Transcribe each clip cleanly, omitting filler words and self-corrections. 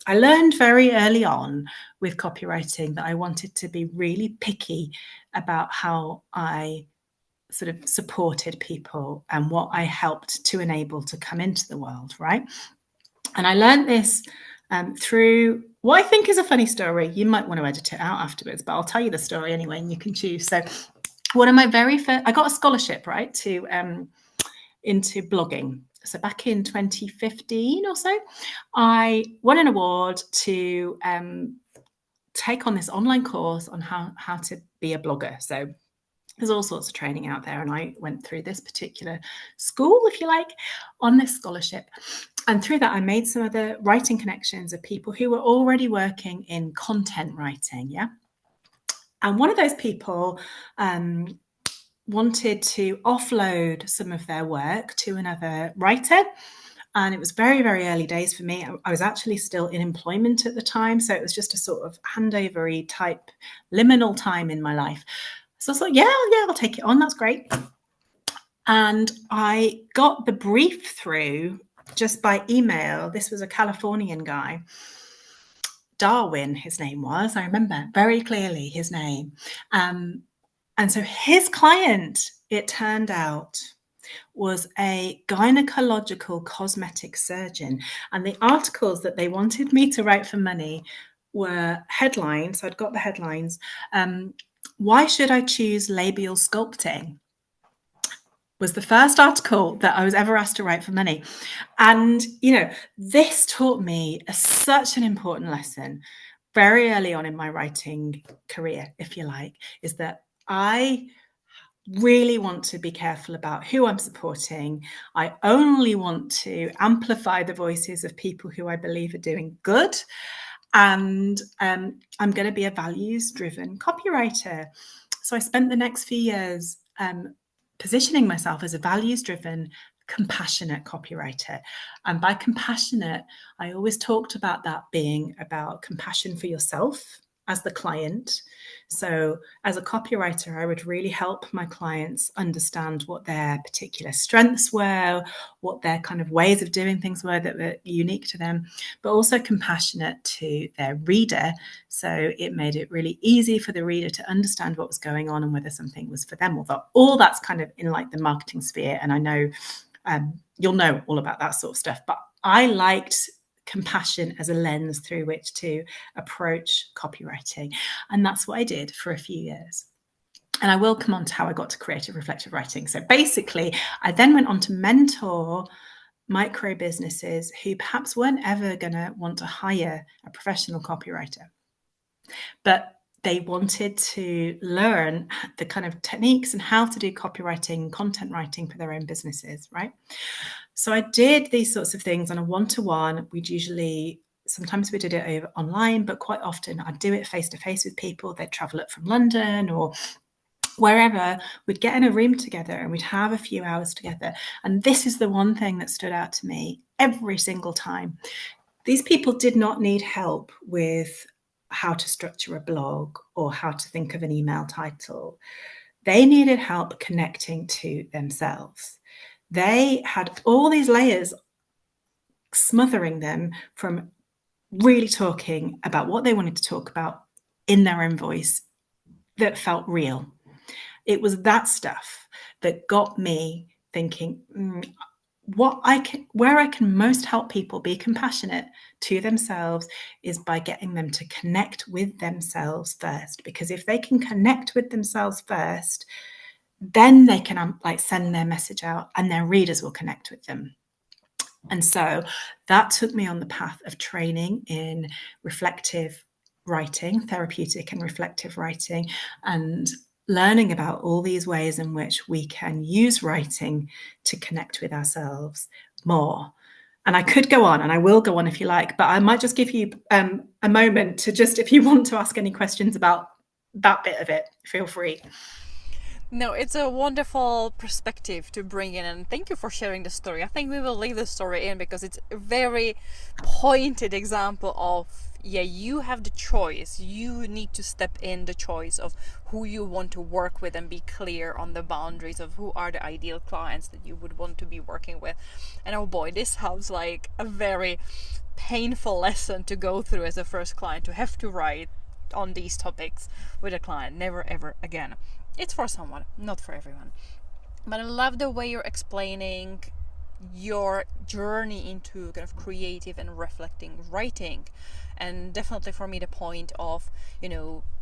I learned very early on with copywriting that I wanted to be really picky about how I sort of supported people and what I helped to enable to come into the world, right? And I learned this through what I think is a funny story. You might want to edit it out afterwards, but I'll tell you the story anyway, and you can choose. So, one of my very first, I got a scholarship, right, to into blogging. So back in 2015 or so, I won an award to take on this online course on how to be a blogger. So there's all sorts of training out there, and I went through this particular school, if you like, on this scholarship. And through that, I made some other writing connections of people who were already working in content writing, yeah? And one of those people wanted to offload some of their work to another writer. And it was very, very early days for me. I was actually still in employment at the time. So it was just a sort of handover-y type liminal time in my life. So I thought, yeah, I'll take it on. That's great. And I got the brief through just by email. This was a Californian guy. Darwin, his name was. I remember very clearly his name. And so his client, it turned out, was a gynecological cosmetic surgeon. And the articles that they wanted me to write for money were headlines. So I'd got the headlines. Why should I choose labial sculpting? Was the first article that I was ever asked to write for money. And, this taught me such an important lesson very early on in my writing career, if you like, is that I really want to be careful about who I'm supporting. I only want to amplify the voices of people who I believe are doing good. And I'm going to be a values-driven copywriter. So I spent the next few years positioning myself as a values-driven, compassionate copywriter. And by compassionate, I always talked about that being about compassion for yourself as the client. So as a copywriter, I would really help my clients understand what their particular strengths were, what their kind of ways of doing things were that were unique to them, but also compassionate to their reader. So it made it really easy for the reader to understand what was going on and whether something was for them. Although all that's kind of in like the marketing sphere. And I know you'll know all about that sort of stuff, but I liked compassion as a lens through which to approach copywriting. And that's what I did for a few years. And I will come on to how I got to creative reflective writing. So basically, I then went on to mentor micro businesses who perhaps weren't ever going to want to hire a professional copywriter, but they wanted to learn the kind of techniques and how to do copywriting, content writing for their own businesses, right? So I did these sorts of things on a one-to-one. Sometimes we did it over online, but quite often I'd do it face-to-face with people. They'd travel up from London or wherever. We'd get in a room together and we'd have a few hours together. And this is the one thing that stood out to me every single time. These people did not need help with how to structure a blog or how to think of an email title. They needed help connecting to themselves. They had all these layers smothering them from really talking about what they wanted to talk about in their own voice that felt real. It was that stuff that got me thinking, where I can most help people be compassionate to themselves is by getting them to connect with themselves first. Because if they can connect with themselves first, then they can send their message out and their readers will connect with them. And so that took me on the path of training in reflective writing, therapeutic and reflective writing, and learning about all these ways in which we can use writing to connect with ourselves more. And I could go on, and I will go on if you like, but I might just give you a moment to just, if you want to ask any questions about that bit of it, feel free. No, it's a wonderful perspective to bring in, and thank you for sharing the story. I think we will leave the story in because it's a very pointed example of, you have the choice. You need to step in the choice of who you want to work with and be clear on the boundaries of who are the ideal clients that you would want to be working with. And oh boy, this sounds like a very painful lesson to go through as a first client, to have to write on these topics with a client. Never ever again. It's for someone, not for everyone. But I love the way you're explaining your journey into kind of creative and reflecting writing. And definitely for me, the point of,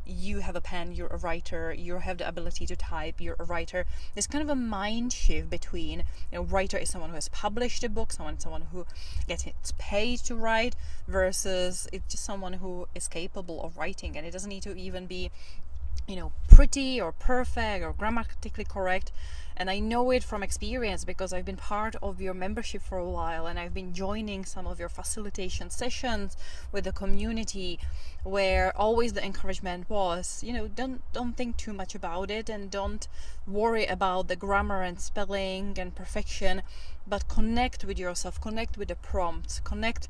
you have a pen, you're a writer, you have the ability to type, you're a writer. There's kind of a mind shift between, writer is someone who has published a book, someone who gets paid to write, versus it's just someone who is capable of writing. And it doesn't need to even be pretty or perfect or grammatically correct. And I know it from experience because I've been part of your membership for a while, and I've been joining some of your facilitation sessions with the community, where always the encouragement was, don't think too much about it, and don't worry about the grammar and spelling and perfection, but connect with yourself, connect with the prompts, connect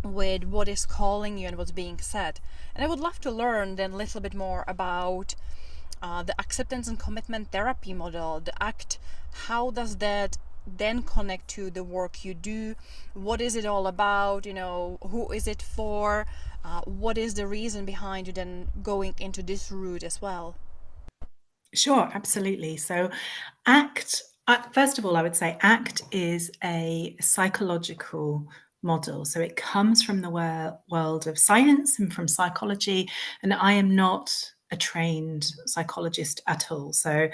with what is calling you and what's being said. And I would love to learn then a little bit more about the acceptance and commitment therapy model, the ACT. How does that then connect to the work you do? What is it all about? Who is it for? What is the reason behind you then going into this route as well? Sure, absolutely. So ACT, first of all, I would say ACT is a psychological model. So it comes from the world of science and from psychology, and I am not a trained psychologist at all. So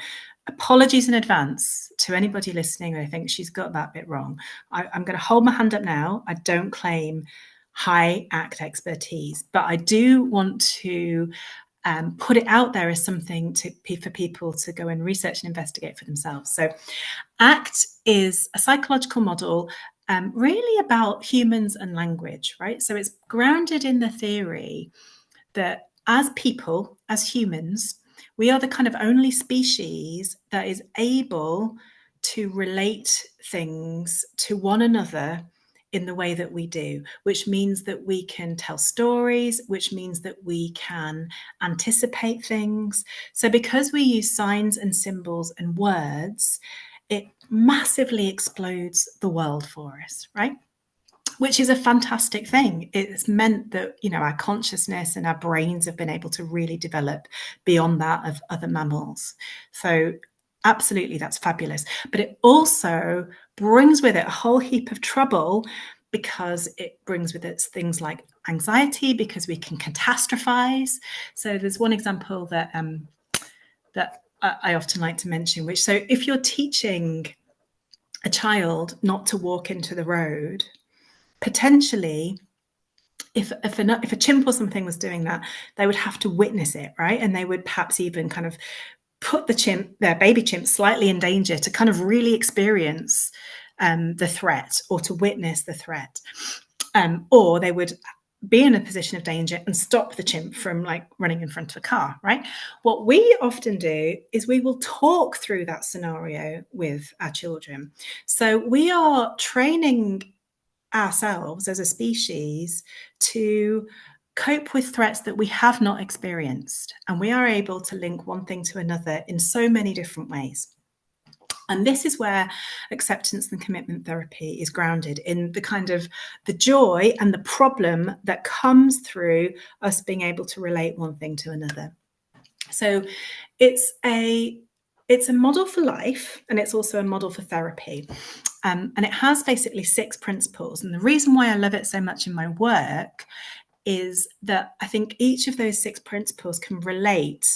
apologies in advance to anybody listening who thinks she's got that bit wrong. I'm going to hold my hand up now. I don't claim high ACT expertise, but I do want to put it out there as something for people to go and research and investigate for themselves. So ACT is a psychological model really about humans and language, right? So it's grounded in the theory that as people, as humans, we are the kind of only species that is able to relate things to one another in the way that we do, which means that we can tell stories, which means that we can anticipate things. So because we use signs and symbols and words, it massively explodes the world for us, right? Which is a fantastic thing. It's meant that, our consciousness and our brains have been able to really develop beyond that of other mammals. So absolutely, that's fabulous. But it also brings with it a whole heap of trouble, because it brings with it things like anxiety, because we can catastrophize. So there's one example that I often like to mention, so if you're teaching a child not to walk into the road, potentially, if a chimp or something was doing that, they would have to witness it, right? And they would perhaps even kind of put their baby chimp, slightly in danger to kind of really experience the threat, or to witness the threat. Or they would be in a position of danger and stop the chimp from running in front of a car, right? What we often do is we will talk through that scenario with our children. So we are training ourselves as a species to cope with threats that we have not experienced. And we are able to link one thing to another in so many different ways. And this is where acceptance and commitment therapy is grounded in the kind of the joy and the problem that comes through us being able to relate one thing to another. So it's a model for life, and it's also a model for therapy. And it has basically 6 principles. And the reason why I love it so much in my work is that I think each of those 6 principles can relate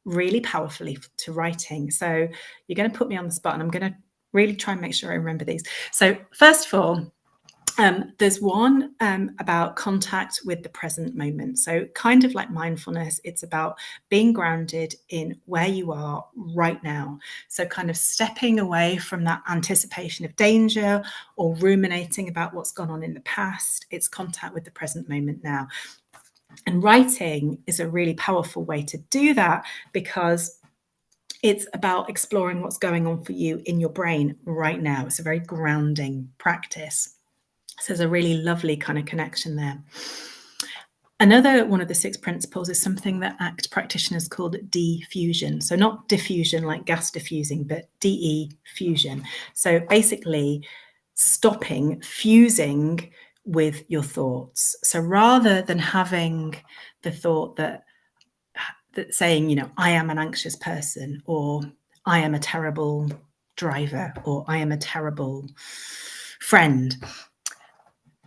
really powerfully to writing. So you're going to put me on the spot, and I'm going to really try and make sure I remember these. So first of all, there's one about contact with the present moment. So kind of like mindfulness, it's about being grounded in where you are right now. So kind of stepping away from that anticipation of danger or ruminating about what's gone on in the past. It's contact with the present moment now. And writing is a really powerful way to do that, because it's about exploring what's going on for you in your brain right now. It's a very grounding practice. So there's a really lovely kind of connection there. Another one of the 6 principles is something that ACT practitioners called diffusion. So not diffusion like gas diffusing, but DE fusion. So basically stopping, fusing with your thoughts. So rather than having the thought that saying, you know, I am an anxious person, or I am a terrible driver, or I am a terrible friend,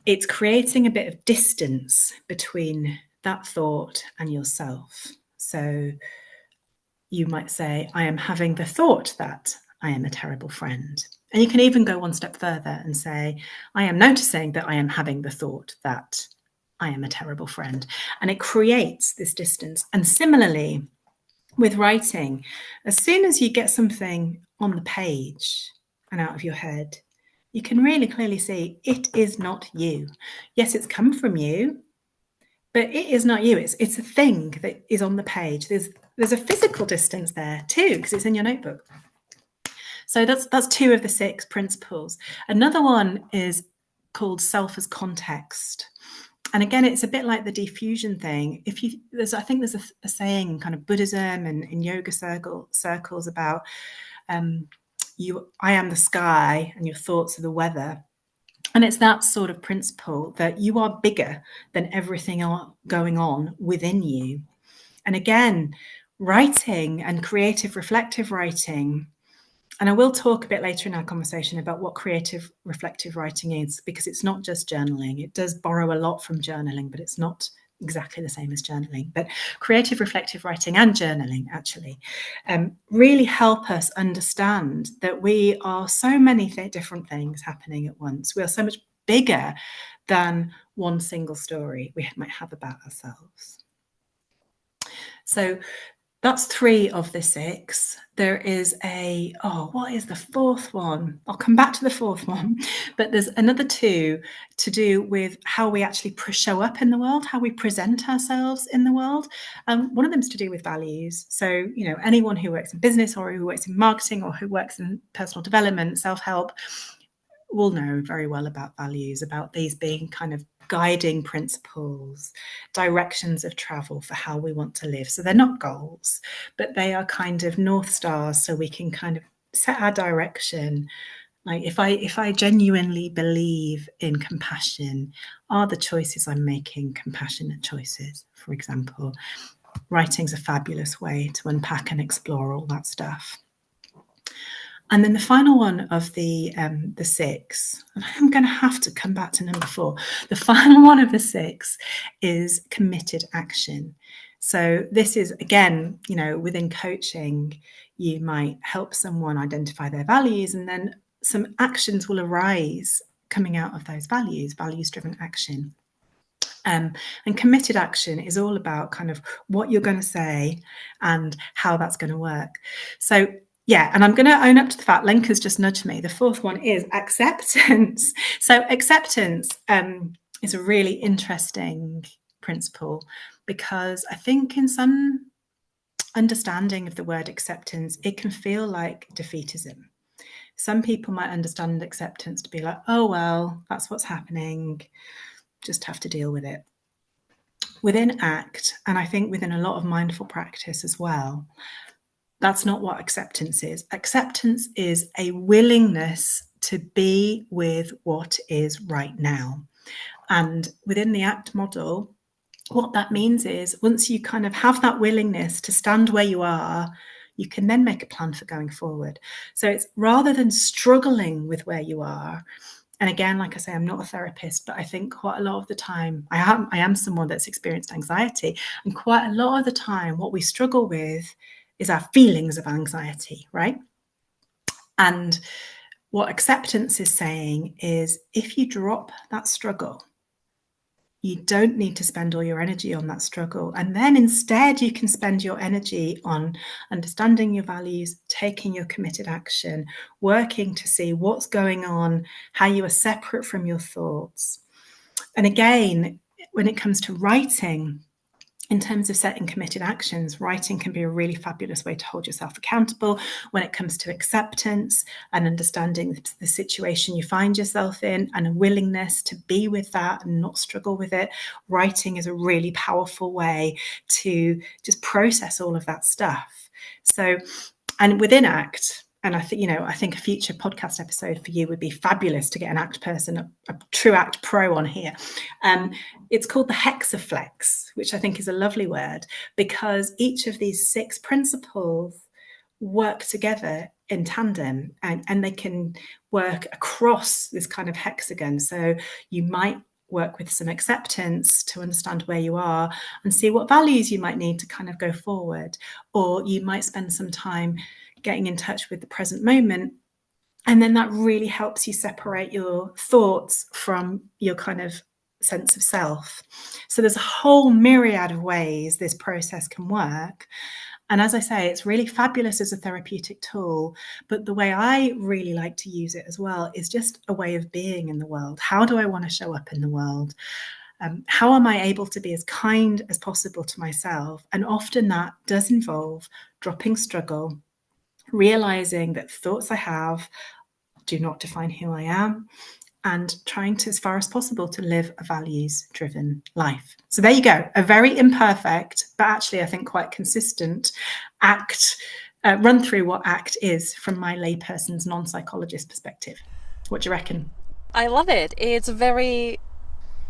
it's creating a bit of distance between that thought and yourself. So you might say, I am having the thought that I am a terrible friend. And you can even go one step further and say, I am noticing that I am having the thought that I am a terrible friend. And it creates this distance. And similarly, with writing, as soon as you get something on the page and out of your head, you can really clearly see it is not you. Yes, it's come from you, but it is not you. It's a thing that is on the page. There's a physical distance there too, because it's in your notebook. So that's 2 of the 6 principles. Another one is called self as context. And again, it's a bit like the diffusion thing. I think there's a saying in kind of Buddhism and in yoga circles about I am the sky and your thoughts are the weather. And it's that sort of principle that you are bigger than everything going on within you. And again, writing and creative reflective writing, and I will talk a bit later in our conversation about what creative reflective writing is, because it's not just journaling. It does borrow a lot from journaling, but it's not exactly the same as journaling. But creative reflective writing and journaling actually really help us understand that we are so many different things happening at once. We are so much bigger than one single story we might have about ourselves. So that's 3 of the 6. There is what is the 4th one? I'll come back to the 4th one, but there's another 2 to do with how we actually show up in the world, how we present ourselves in the world. One of them is to do with values. So, you know, anyone who works in business or who works in marketing or who works in personal development, self-help, will know very well about values, about these being kind of guiding principles, directions of travel for how we want to live. So they're not goals, but they are kind of North Stars, so we can kind of set our direction. Like if I genuinely believe in compassion, are the choices I'm making compassionate choices, for example? Writing's a fabulous way to unpack and explore all that stuff. And then the final one of the 6, and I'm going to have to come back to number 4. The final one of the 6 is committed action. So this is, again, you know, within coaching, you might help someone identify their values, and then some actions will arise coming out of those values-driven action. And committed action is all about kind of what you're going to say and how that's going to work. So yeah, and I'm going to own up to the fact Lenka's just nudged me. The 4th one is acceptance. So acceptance is a really interesting principle, because I think in some understanding of the word acceptance, it can feel like defeatism. Some people might understand acceptance to be like, oh, well, that's what's happening. Just have to deal with it. Within ACT, and I think within a lot of mindful practice as well, that's not what acceptance is. Acceptance is a willingness to be with what is right now. And within the ACT model, what that means is once you kind of have that willingness to stand where you are, you can then make a plan for going forward. So it's rather than struggling with where you are. And again, like I say, I'm not a therapist, but I think quite a lot of the time, I am someone that's experienced anxiety. And quite a lot of the time, what we struggle with is our feelings of anxiety, right? And what acceptance is saying is if you drop that struggle, you don't need to spend all your energy on that struggle. And then instead, you can spend your energy on understanding your values, taking your committed action, working to see what's going on, how you are separate from your thoughts. And again, when it comes to writing, in terms of setting committed actions, writing can be a really fabulous way to hold yourself accountable. When it comes to acceptance and understanding the situation you find yourself in and a willingness to be with that and not struggle with it, writing is a really powerful way to just process all of that stuff. So, and within ACT, and I think a future podcast episode for you would be fabulous to get an ACT person, a true ACT pro on here. It's called the hexaflex, which I think is a lovely word, because each of these 6 principles work together in tandem, and they can work across this kind of hexagon. So you might work with some acceptance to understand where you are and see what values you might need to kind of go forward, or you might spend some time getting in touch with the present moment, and then that really helps you separate your thoughts from your kind of sense of self. So there's a whole myriad of ways this process can work. And as I say, it's really fabulous as a therapeutic tool. But the way I really like to use it as well is just a way of being in the world. How do I want to show up in the world? How am I able to be as kind as possible to myself? And often that does involve dropping struggle, realizing that thoughts I have do not define who I am, and trying to, as far as possible, to live a values-driven life. So there you go, a very imperfect, but actually I think quite consistent ACT, run through what ACT is from my layperson's non-psychologist perspective. What do you reckon? I love it. It's very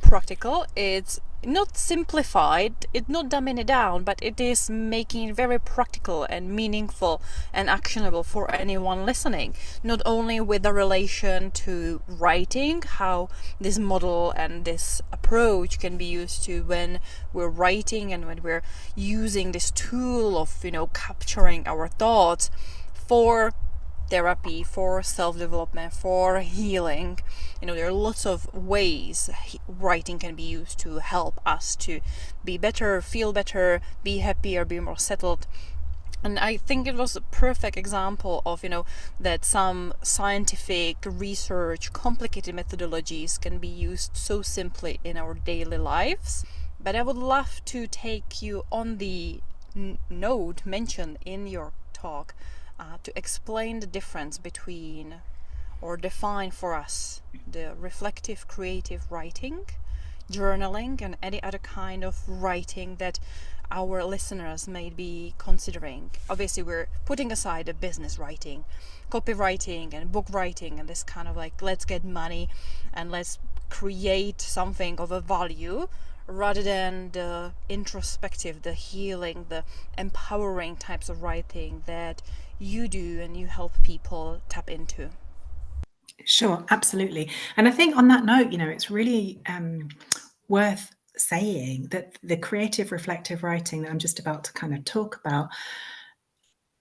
practical. It's not simplified, it's not dumbing it down, but it is making it very practical and meaningful and actionable for anyone listening. Not only with the relation to writing, how this model and this approach can be used to when we're writing and when we're using this tool of, capturing our thoughts for therapy, for self-development, for healing. There are lots of ways writing can be used to help us to be better, feel better, be happier, be more settled. And I think it was a perfect example of, that some scientific research, complicated methodologies can be used so simply in our daily lives. But I would love to take you on the note mentioned in your talk to explain the difference between, or define for us, the reflective creative writing, journaling, and any other kind of writing that our listeners may be considering. Obviously, we're putting aside the business writing, copywriting and book writing, and this kind of like, let's get money and let's create something of a value, rather than the introspective, the healing, the empowering types of writing that you do and you help people tap into. Sure, absolutely. And I think on that note, it's really worth saying that the creative reflective writing that I'm just about to kind of talk about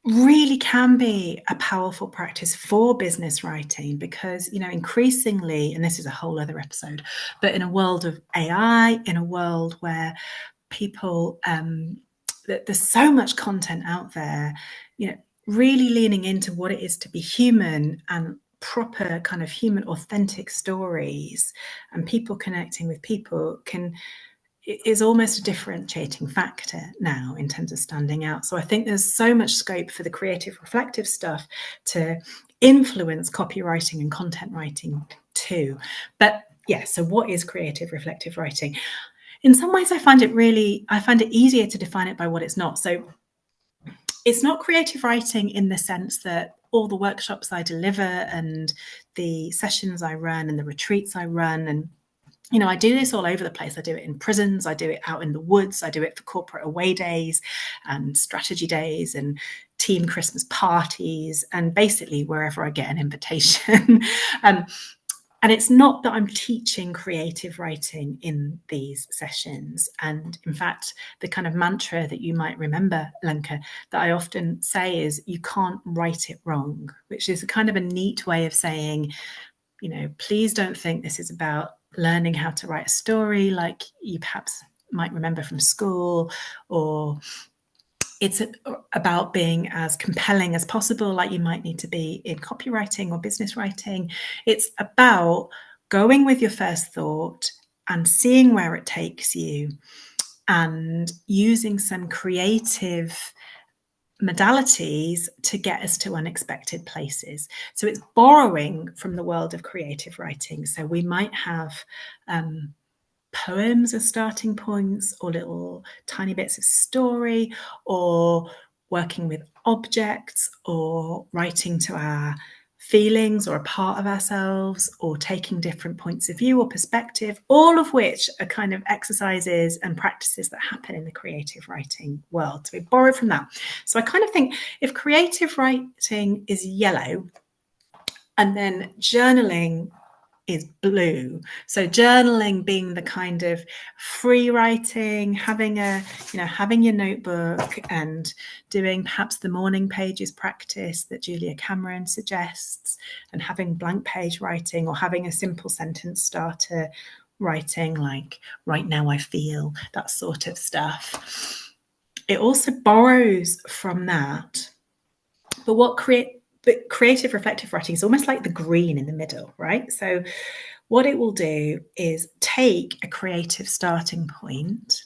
really can be a powerful practice for business writing, because increasingly, and this is a whole other episode, but in a world of AI, in a world where people there's so much content out there, really leaning into what it is to be human and proper kind of human authentic stories and people connecting with people is almost a differentiating factor now in terms of standing out. So I think there's so much scope for the creative reflective stuff to influence copywriting and content writing too. But yeah, so what is creative reflective writing? In some ways, I find it easier to define it by what it's not. So it's not creative writing in the sense that all the workshops I deliver and the sessions I run and the retreats I run, and I do this all over the place. I do it in prisons, I do it out in the woods, I do it for corporate away days and strategy days and team Christmas parties, and basically wherever I get an invitation. And it's not that I'm teaching creative writing in these sessions. And in fact, the kind of mantra that you might remember, Lenka, that I often say is, you can't write it wrong, which is a kind of a neat way of saying, please don't think this is about learning how to write a story like you perhaps might remember from school, or it's about being as compelling as possible like you might need to be in copywriting or business writing. It's about going with your first thought and seeing where it takes you and using some creative modalities to get us to unexpected places. So it's borrowing from the world of creative writing. So we might have poems as starting points, or little tiny bits of story, or working with objects or writing to our feelings or a part of ourselves or taking different points of view or perspective, all of which are kind of exercises and practices that happen in the creative writing world. So we borrow from that. So I kind of think if creative writing is yellow and then journaling is blue. So journaling being the kind of free writing, having your notebook and doing perhaps the morning pages practice that Julia Cameron suggests, and having blank page writing or having a simple sentence starter writing like right now I feel, that sort of stuff. It also borrows from that. But creative reflective writing is almost like the green in the middle, right? So what it will do is take a creative starting point,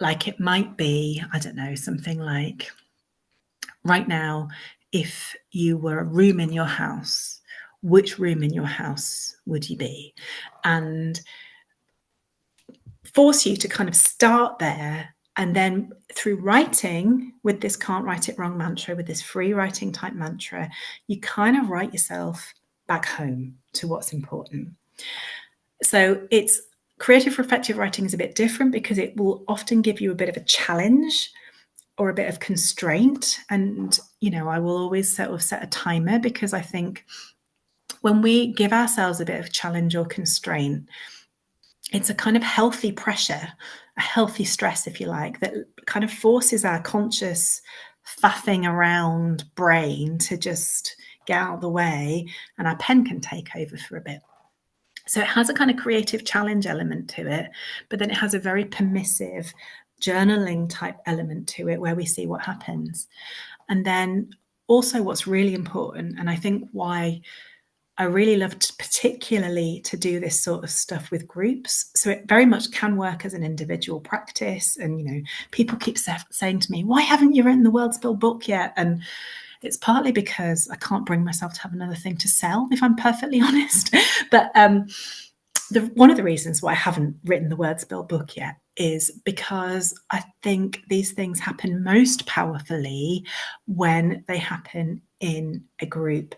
like it might be, I don't know, something like right now, if you were a room in your house, which room in your house would you be? And force you to kind of start there. And then through writing with this can't write it wrong mantra, with this free writing type mantra, you kind of write yourself back home to what's important. So it's creative reflective writing is a bit different because it will often give you a bit of a challenge or a bit of constraint. And, I will always sort of set a timer because I think when we give ourselves a bit of challenge or constraint, it's a kind of healthy pressure, a healthy stress, if you like, that kind of forces our conscious faffing around brain to just get out of the way, and our pen can take over for a bit. So it has a kind of creative challenge element to it, but then it has a very permissive journaling type element to it where we see what happens. And then also what's really important, and I think why I really loved particularly to do this sort of stuff with groups. So it very much can work as an individual practice. And, people keep saying to me, why haven't you written the World Spill book yet? And it's partly because I can't bring myself to have another thing to sell, if I'm perfectly honest. But one of the reasons why I haven't written the Word Spill book yet is because I think these things happen most powerfully when they happen in a group.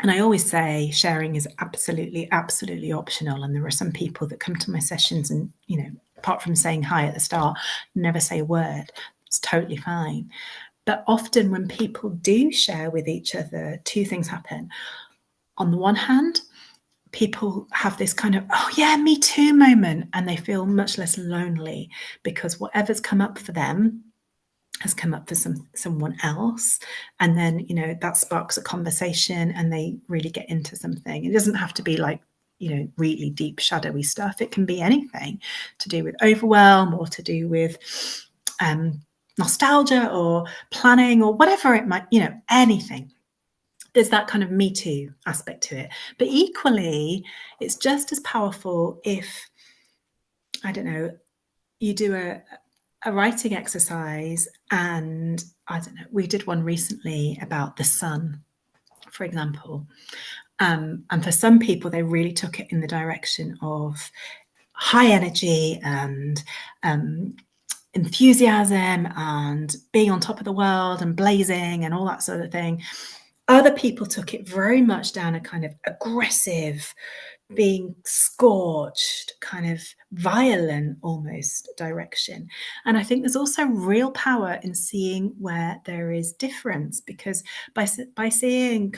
And I always say sharing is absolutely, absolutely optional. And there are some people that come to my sessions and, apart from saying hi at the start, never say a word. It's totally fine. But often when people do share with each other, two things happen. On the one hand, people have this kind of, oh yeah, me too moment. And they feel much less lonely because whatever's come up for them has come up for someone else. And then, that sparks a conversation and they really get into something. It doesn't have to be like, really deep, shadowy stuff. It can be anything to do with overwhelm or to do with nostalgia or planning or whatever it might, anything. There's that kind of me too aspect to it. But equally, it's just as powerful if, I don't know, you do a writing exercise, and I don't know, we did one recently about the sun, for example. And for some people, they really took it in the direction of high energy and enthusiasm and being on top of the world and blazing and all that sort of thing. Other people took it very much down a kind of aggressive, being scorched, kind of violent almost direction. And I think there's also real power in seeing where there is difference, because by seeing it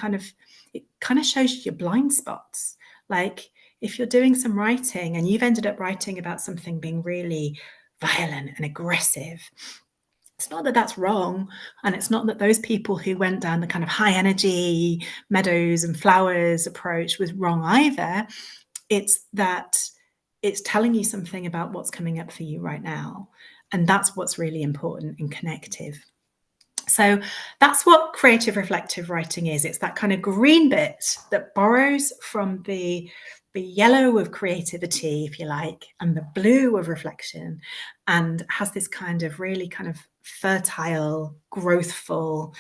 kind of shows you your blind spots. Like if you're doing some writing and you've ended up writing about something being really violent and aggressive, it's not that that's wrong, and it's not that those people who went down the kind of high energy meadows and flowers approach was wrong either. It's that it's telling you something about what's coming up for you right now, and that's what's really important and connective. So that's what creative reflective writing is. It's that kind of green bit that borrows from the yellow of creativity, if you like, and the blue of reflection, and has this kind of really kind of fertile, growthful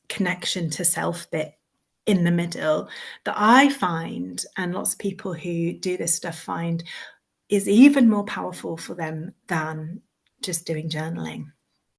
connection to self bit in the middle that I find, and lots of people who do this stuff find, is even more powerful for them than just doing journaling.